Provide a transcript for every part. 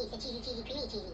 c'est cheesy, cheesy, creamy cheesy.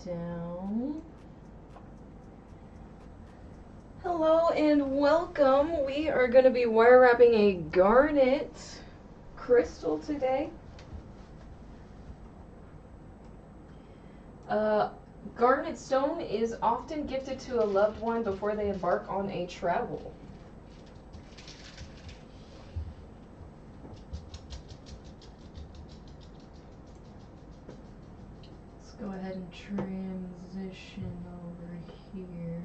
down. Hello and welcome. We are going to be wire wrapping a garnet crystal today. Garnet stone is often gifted to a loved one before they embark on a travel. Let's go ahead and transition over here.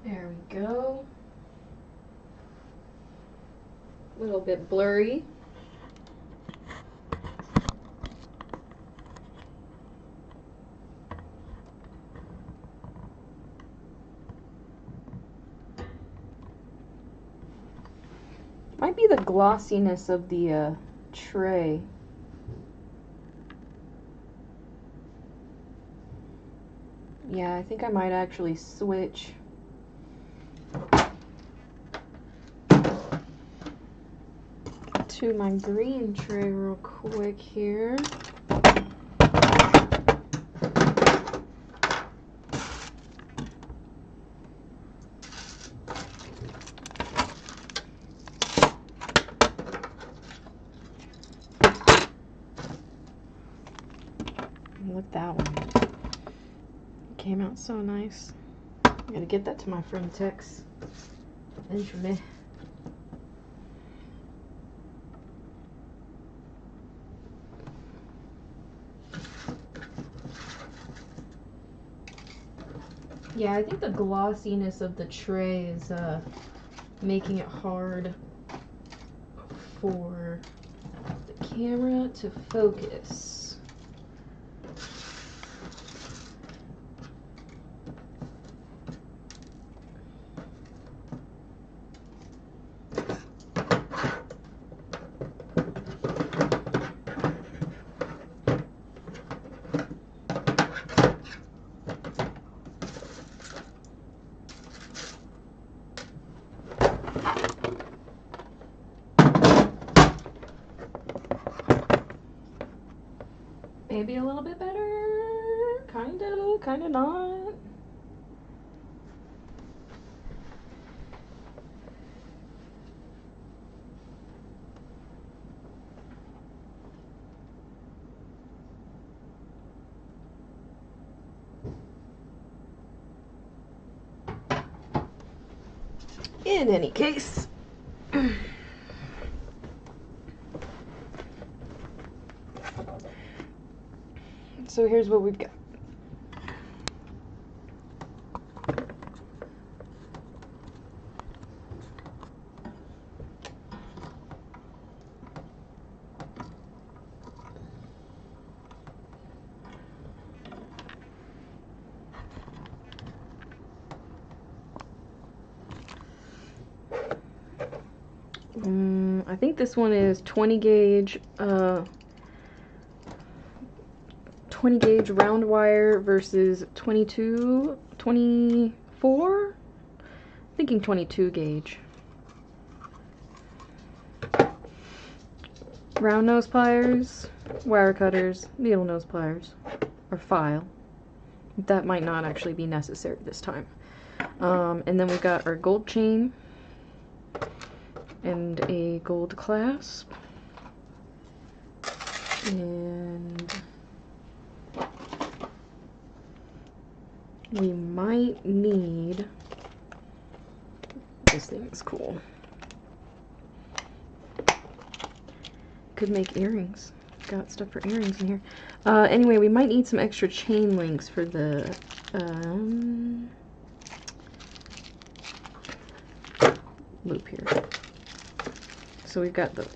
There we go. A little bit blurry. Might be the glossiness of the tray. Yeah, I think I might actually switch. To my green tray real quick here. Look at that one. It came out so nice. I gotta get that to my friend Tex. And for me. Yeah, I think the glossiness of the tray is making it hard for the camera to focus. Maybe a little bit better, kind of not. In any case, so here's what we've got. I think this one is 20 gauge round wire versus 24? Thinking 22 gauge. Round nose pliers, wire cutters, needle nose pliers, or file. That might not actually be necessary this time. And then we've got our gold chain and a gold clasp. And we might need, this thing is cool. Could make earrings. Got stuff for earrings in here. Anyway, we might need some extra chain links for the loop here. So we've got those.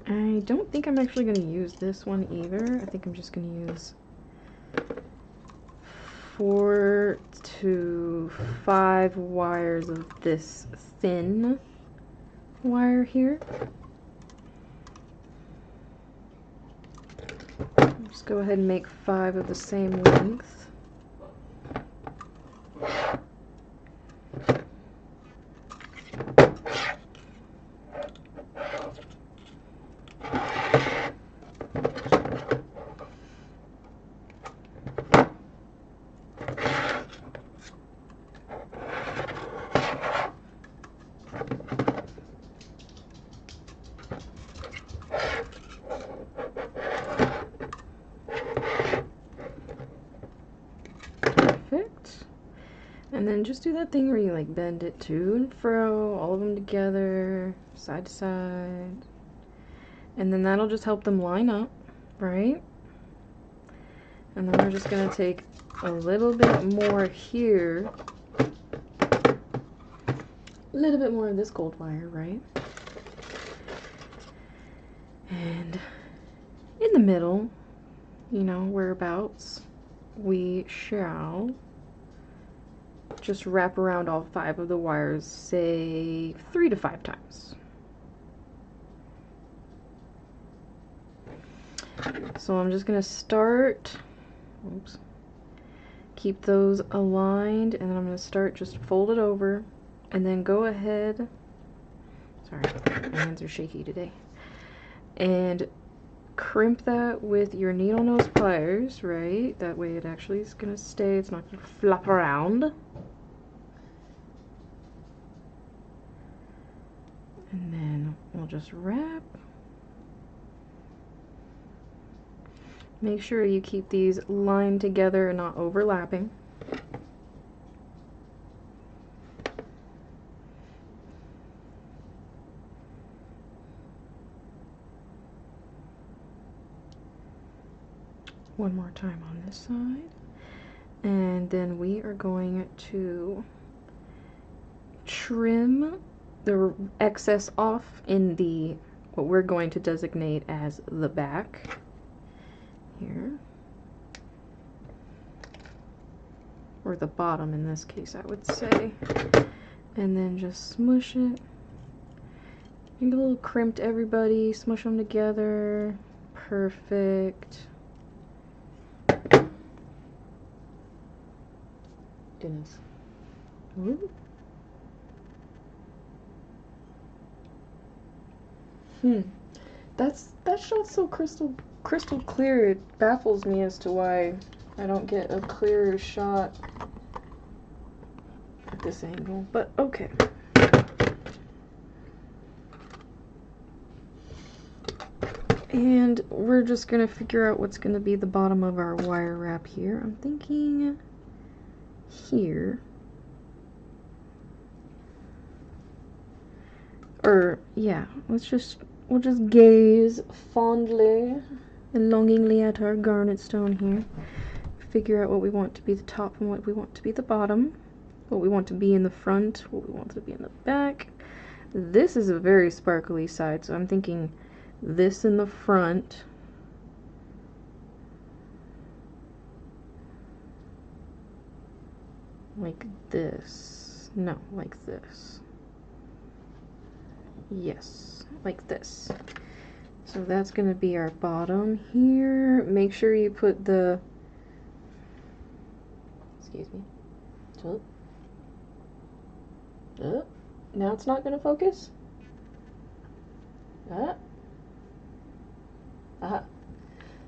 I don't think I'm actually going to use this one either. I think I'm just going to use 4 to 5 wires of this thin wire here. Just go ahead and make 5 of the same length. And then just do that thing where you like bend it to and fro, all of them together, side to side. And then that'll just help them line up, right? And then we're just gonna take a little bit more here. A little bit more of this gold wire, right? And in the middle, you know, whereabouts, we shall just wrap around all 5 of the wires, say 3 to 5 times. So I'm just gonna start, oops, keep those aligned, and then I'm gonna start just fold it over, and then go ahead, sorry, my hands are shaky today, and crimp that with your needle nose pliers, right? That way it actually is gonna stay, it's not gonna flop around. And then we'll just wrap. Make sure you keep these lined together and not overlapping. One more time on this side. And then we are going to trim the excess off in the, what we're going to designate as the back here, or the bottom in this case, I would say, and then just smush it. Make a little crimped, everybody, smush them together. Perfect. Goodness. Ooh. That shot's so crystal clear. It baffles me as to why I don't get a clearer shot at this angle, but okay. And we're just gonna figure out what's gonna be the bottom of our wire wrap here. I'm thinking here. Or yeah, we'll just gaze fondly and longingly at our garnet stone here. Figure out what we want to be the top and what we want to be the bottom. What we want to be in the front, what we want to be in the back. This is a very sparkly side, so I'm thinking this in the front. Like this. No, like this. Yes, like this. So that's going to be our bottom here. Make sure you put the, excuse me. Now it's not going to focus.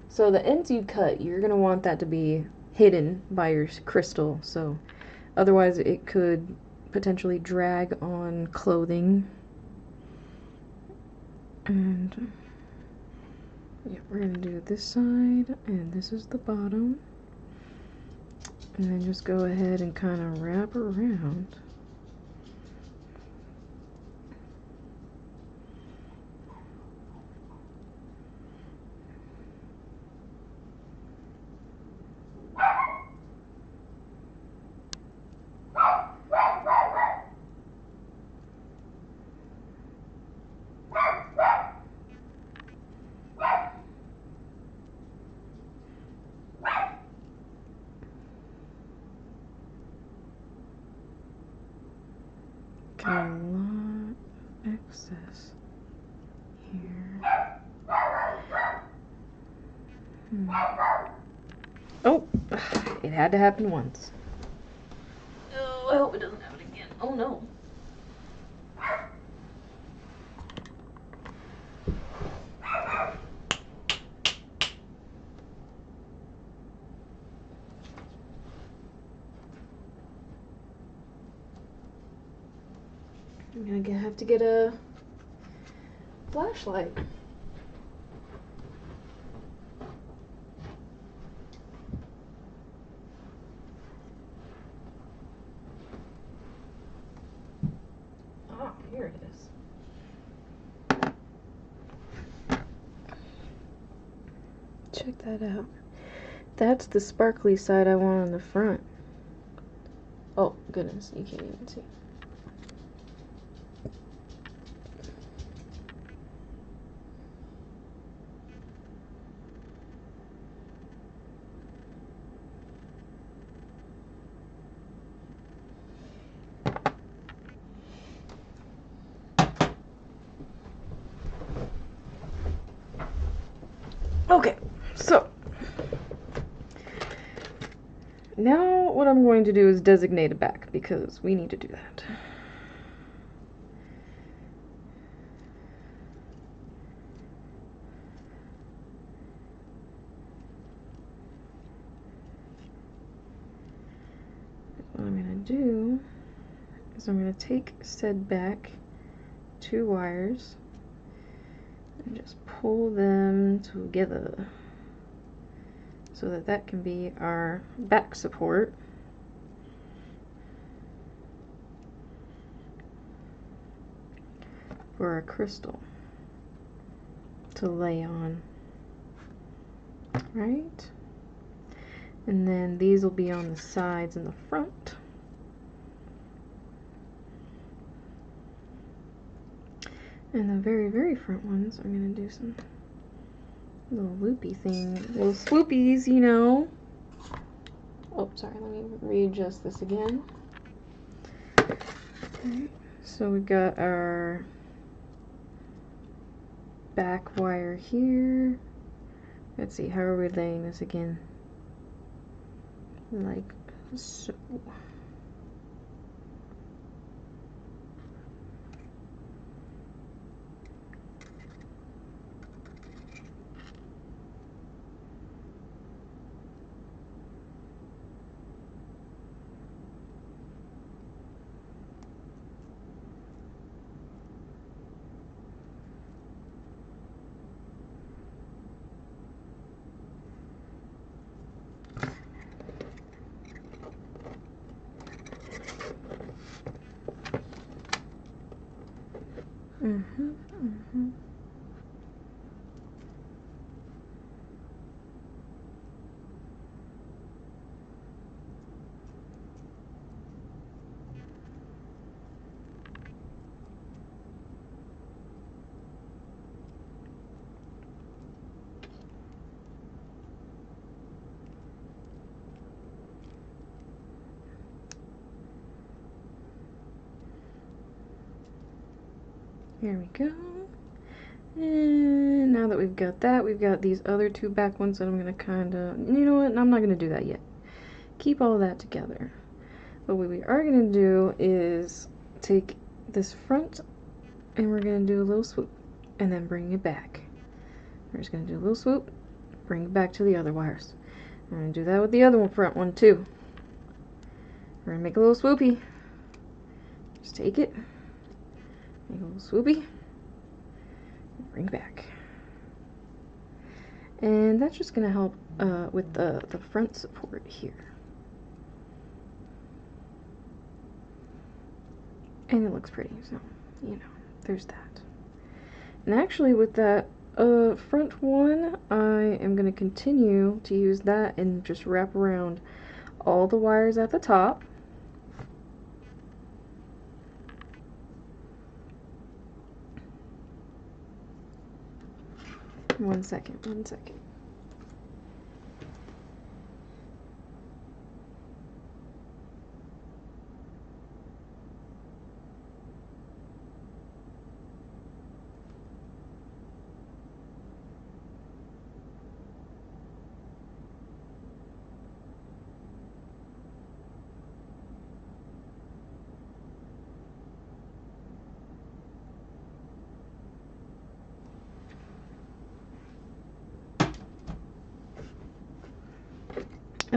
So the ends you cut, you're going to want that to be hidden by your crystal. So otherwise it could potentially drag on clothing. And yeah, we're going to do this side, and this is the bottom. And then just go ahead and kind of wrap around. access here. Oh, it had to happen once. Oh, I hope it doesn't happen again. Oh no. I'm gonna have to get a flashlight. Ah, here it is. Check that out. That's the sparkly side I want on the front. Oh, goodness, you can't even see. Okay, so now what I'm going to do is designate a back because we need to do that. What I'm going to do is I'm going to take said back 2 wires and just pull them together so that that can be our back support. For our crystal to lay on, right? And then these will be on the sides and the front. And the very, very front ones, I'm going to do some little loopy thing, little swoopies, you know. Oh, sorry, let me readjust this again. Okay, so we've got our back wire here. Let's see, how are we laying this again? Like so. Here we go. And now that we've got that, we've got these other 2 back ones that I'm going to kind of, you know what, I'm not going to do that yet. Keep all of that together. But what we are going to do is take this front and we're going to do a little swoop and then bring it back. We're just going to do a little swoop, bring it back to the other wires. We're going to do that with the other front one too. We're going to make a little swoopy. Just take it, make a little swoopy, bring it back. And that's just going to help with the front support here. And it looks pretty, so, you know, there's that. And actually with that front one, I am going to continue to use that and just wrap around all the wires at the top. One second.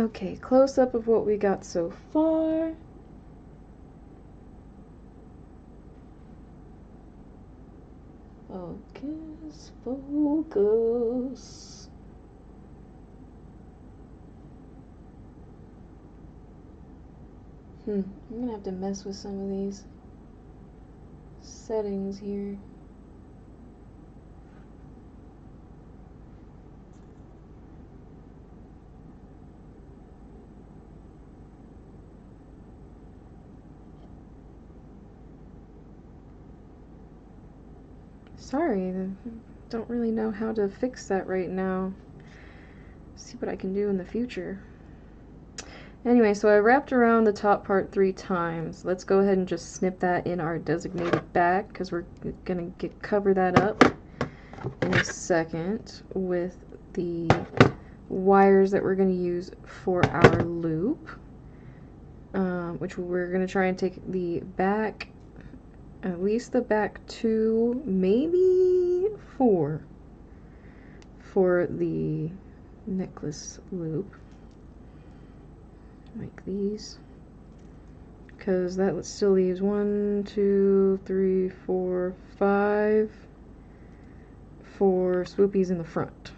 Okay, close up of what we got so far. Focus, focus. I'm gonna have to mess with some of these settings here. Sorry, I don't really know how to fix that right now. See what I can do in the future. Anyway, so I wrapped around the top part 3 times. Let's go ahead and just snip that in our designated back, because we're gonna cover that up in a second with the wires that we're gonna use for our loop, which we're gonna try and take the back, at least the back 2, maybe 4 for the necklace loop, like these, because that still leaves 1, 2, 3, 4, 5 for swoopies in the front.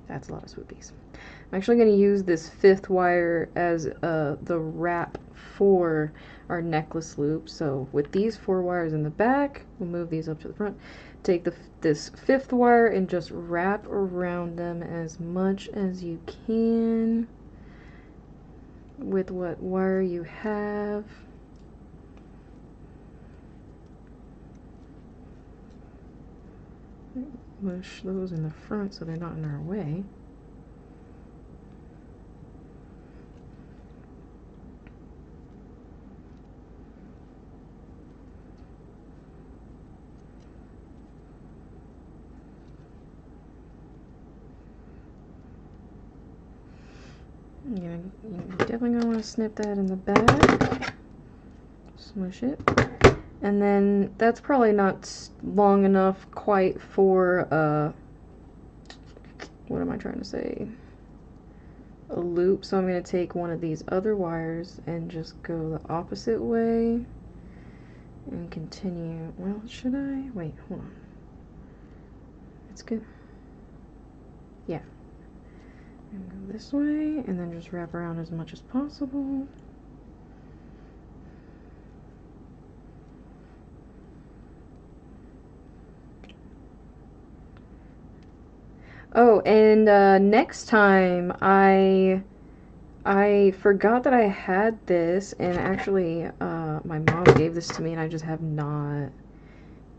That's a lot of swoopies. I'm actually going to use this 5th wire as the wrap for our necklace loop. So with these 4 wires in the back, we'll move these up to the front. Take this 5th wire and just wrap around them as much as you can with what wire you have. Push those in the front so they're not in our way. You're definitely going to want to snip that in the back. Smush it. And then that's probably not long enough quite for, what am I trying to say? A loop. So I'm going to take one of these other wires and just go the opposite way and continue. Well, should I? Wait, hold on. It's good. Yeah. And go this way and then just wrap around as much as possible. Oh, and next time I forgot that I had this, and actually my mom gave this to me and I just have not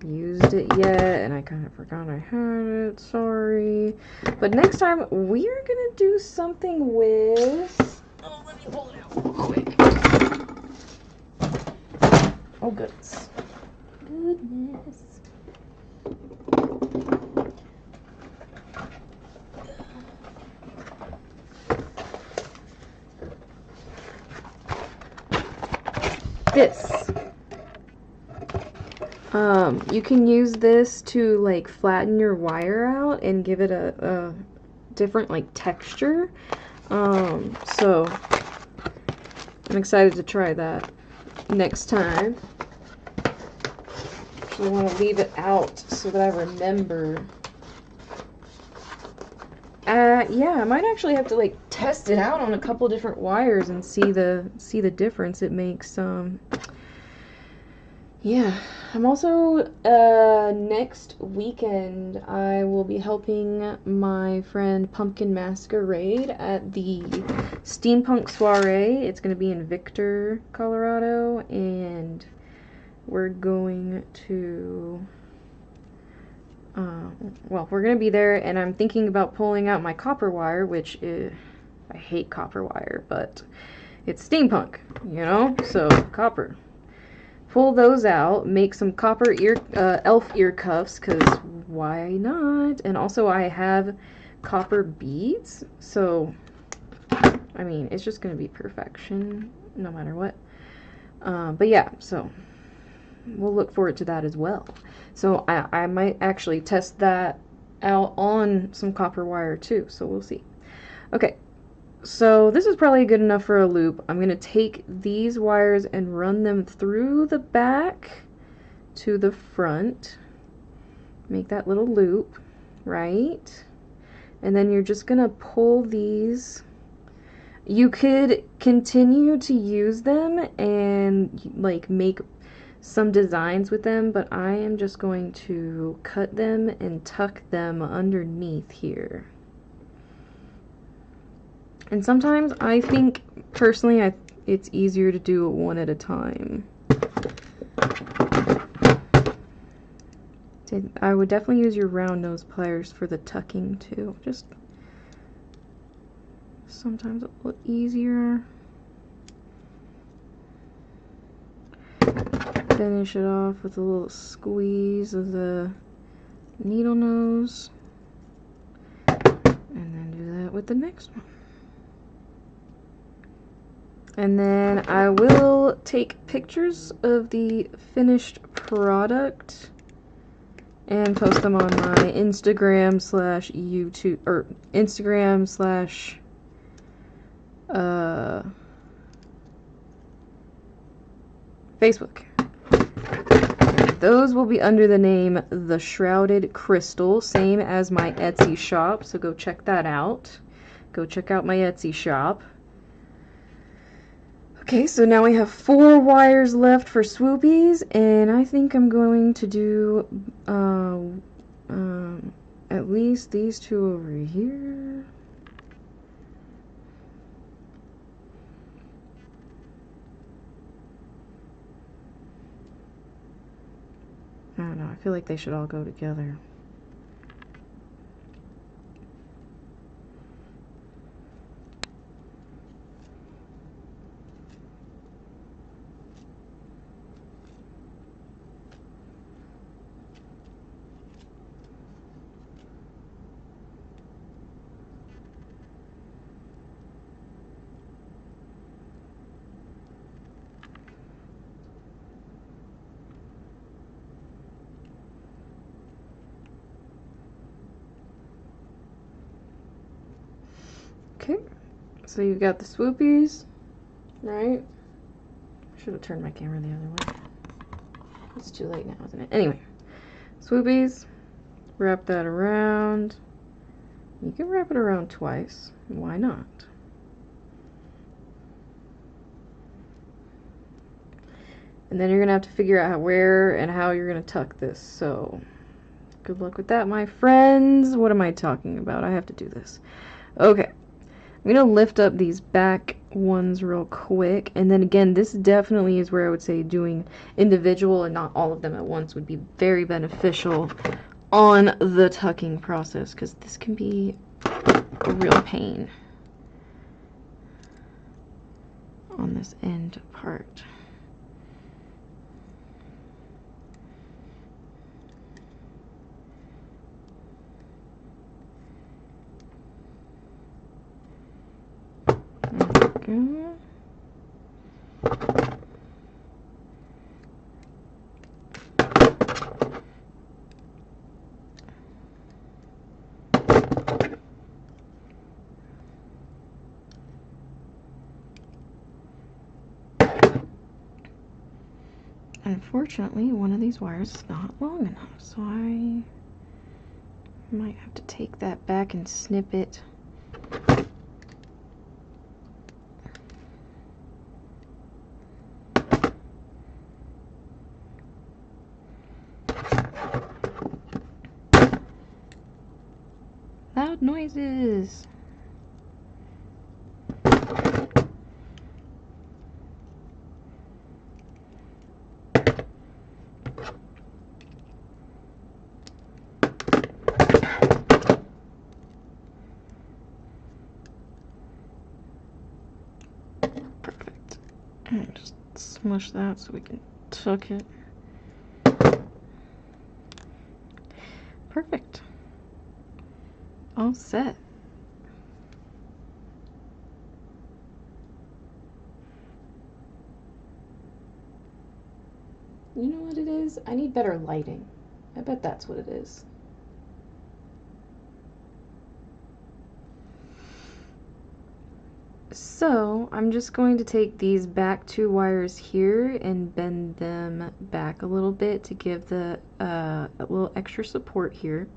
used it yet, and I kind of forgot I had it, sorry. But next time we are gonna do something with, oh, let me pull it out real quick. Oh goodness. This. You can use this to like flatten your wire out and give it a different like texture. So I'm excited to try that next time. I want to leave it out so that I remember. Yeah, I might actually have to like test it out on a couple different wires and see the difference it makes. Yeah, I'm also next weekend I will be helping my friend Pumpkin Masquerade at the Steampunk Soiree. It's going to be in Victor, Colorado, and we're going to well, we're going to be there, and I'm thinking about pulling out my copper wire, which is, I hate copper wire, but it's steampunk, you know, so copper. Pull those out, make some copper elf ear cuffs, because why not? And also I have copper beads, so I mean, it's just going to be perfection no matter what. But yeah, so we'll look forward to that as well. So I might actually test that out on some copper wire too, so we'll see. Okay, so this is probably good enough for a loop. I'm going to take these wires and run them through the back to the front. Make that little loop, right? And then you're just going to pull these. You could continue to use them and like make some designs with them, but I am just going to cut them and tuck them underneath here. And sometimes I think, personally, it's easier to do it one at a time. I would definitely use your round nose pliers for the tucking too. Just sometimes a little easier. Finish it off with a little squeeze of the needle nose. And then do that with the next one. And then I will take pictures of the finished product and post them on my Instagram slash YouTube, or Instagram slash Facebook. Those will be under the name The Shrouded Crystal, same as my Etsy shop, so go check that out. Go check out my Etsy shop. Okay, so now we have 4 wires left for swoopies, and I think I'm going to do at least these 2 over here. I don't know, I feel like they should all go together. Okay, so you've got the swoopies, right? I should have turned my camera the other way. It's too late now, isn't it? Anyway, swoopies, wrap that around. You can wrap it around twice. Why not? And then you're going to have to figure out where and how you're going to tuck this. So, good luck with that, my friends. What am I talking about? I have to do this. Okay. I'm going to lift up these back ones real quick, and then again, this definitely is where I would say doing individual and not all of them at once would be very beneficial on the tucking process, because this can be a real pain on this end part. Go. Unfortunately, one of these wires is not long enough, so I might have to take that back and snip it. Loud noises. Perfect. And just smush that so we can tuck it. Perfect. All set. You know what it is? I need better lighting. I bet that's what it is. So I'm just going to take these back 2 wires here and bend them back a little bit to give the a little extra support here.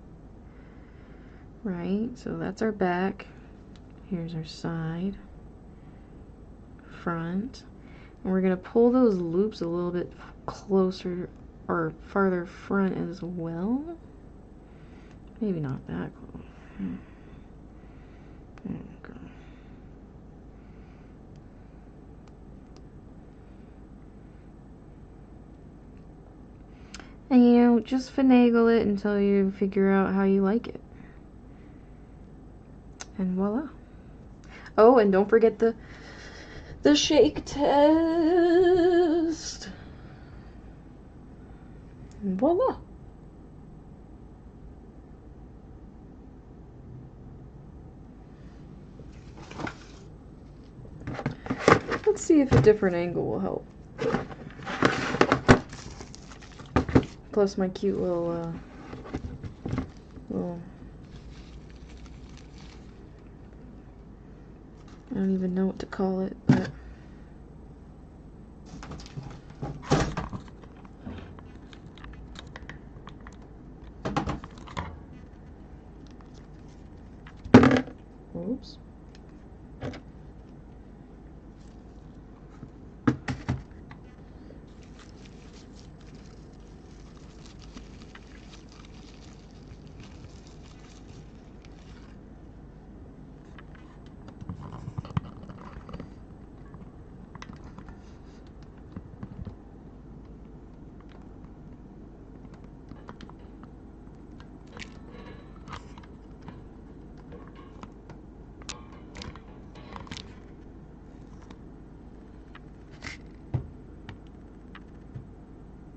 Right, so that's our back. Here's our side, front, and we're going to pull those loops a little bit closer or farther front as well. Maybe not that close. Okay. And you know, just finagle it until you figure out how you like it. And voila. Oh, and don't forget the shake test. And voila. Let's see if a different angle will help. Plus my cute little I don't even know what to call it, but oops.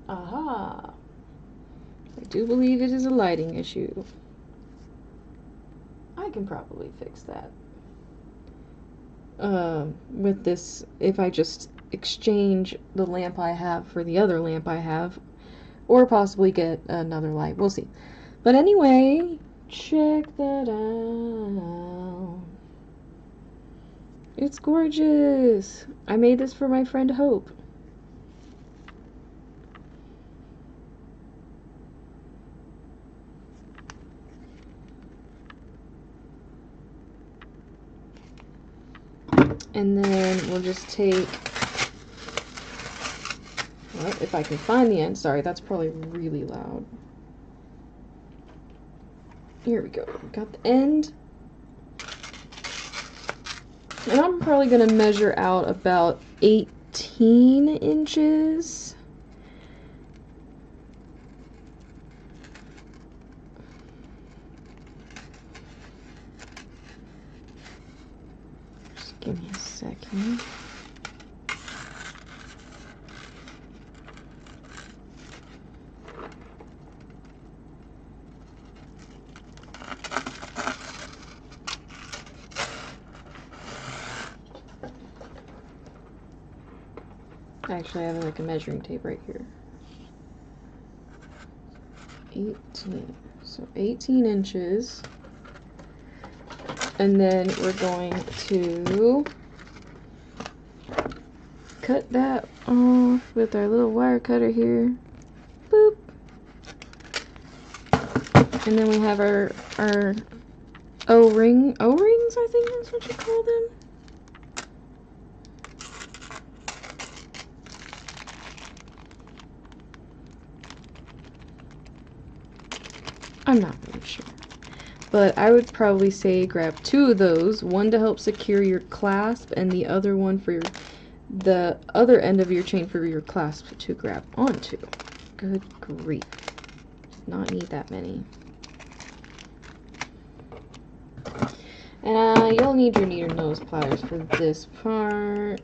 Aha! I do believe it is a lighting issue. I can probably fix that. With this, if I just exchange the lamp I have for the other lamp I have, or possibly get another light. We'll see. But anyway, check that out. It's gorgeous. I made this for my friend Hope. And then we'll just take, well, if I can find the end, sorry, that's probably really loud. Here we go, got the end. And I'm probably going to measure out about 18 inches. Just give me a second. Actually, I have like a measuring tape right here. 18. So 18 inches. And then we're going to cut that off with our little wire cutter here. Boop. And then we have our O-rings, I think that's what you call them. I'm not really sure. But I would probably say grab 2 of those, one to help secure your clasp and the other one for the other end of your chain for your clasp to grab onto. Good grief. Did not need that many. And you'll need your needle nose pliers for this part.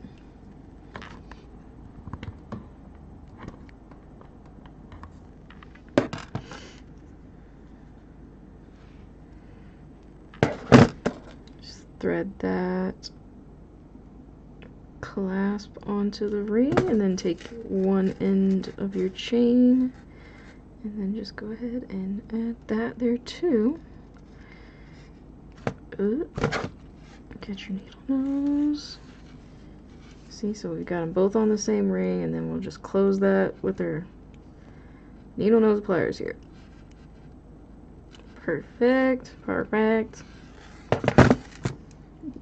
Thread that clasp onto the ring and then take one end of your chain and then just go ahead and add that there too. Get your needle nose. See, so we got them both on the same ring, and then we'll just close that with our needle nose pliers here. Perfect, perfect.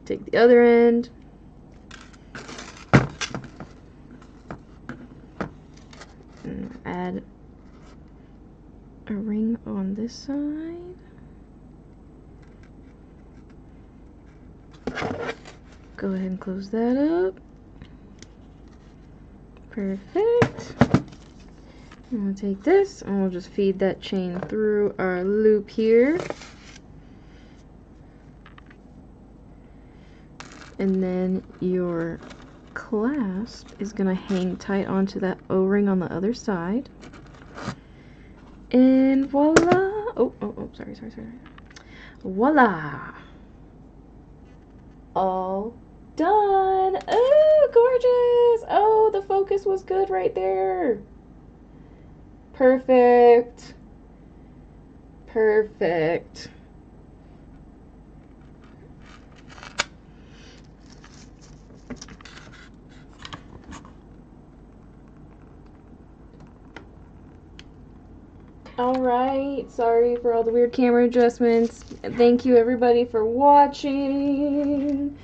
Take the other end. And add a ring on this side. Go ahead and close that up. Perfect. I'm going to take this and we'll just feed that chain through our loop here. And then your clasp is going to hang tight onto that O-ring on the other side. And voila! Sorry. Voila! All done! Oh, gorgeous! Oh, the focus was good right there. Perfect. Perfect. Alright, sorry for all the weird camera adjustments. Thank you everybody for watching.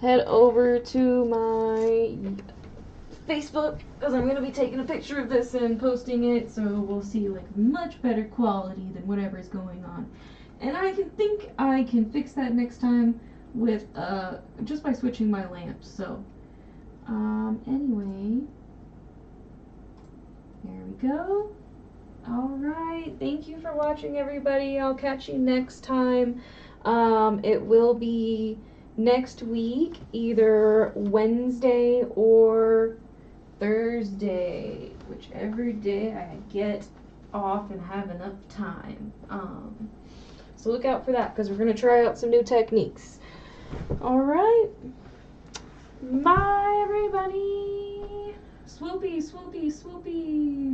Head over to my Facebook because I'm going to be taking a picture of this and posting it, so we'll see like much better quality than whatever is going on. And I think I can fix that next time with just by switching my lamps. So anyway, there we go. Alright, thank you for watching everybody. I'll catch you next time. It will be next week, either Wednesday or Thursday, whichever day I get off and have enough time. So look out for that because we're going to try out some new techniques. Alright, bye everybody. Swoopy, swoopy, swoopy.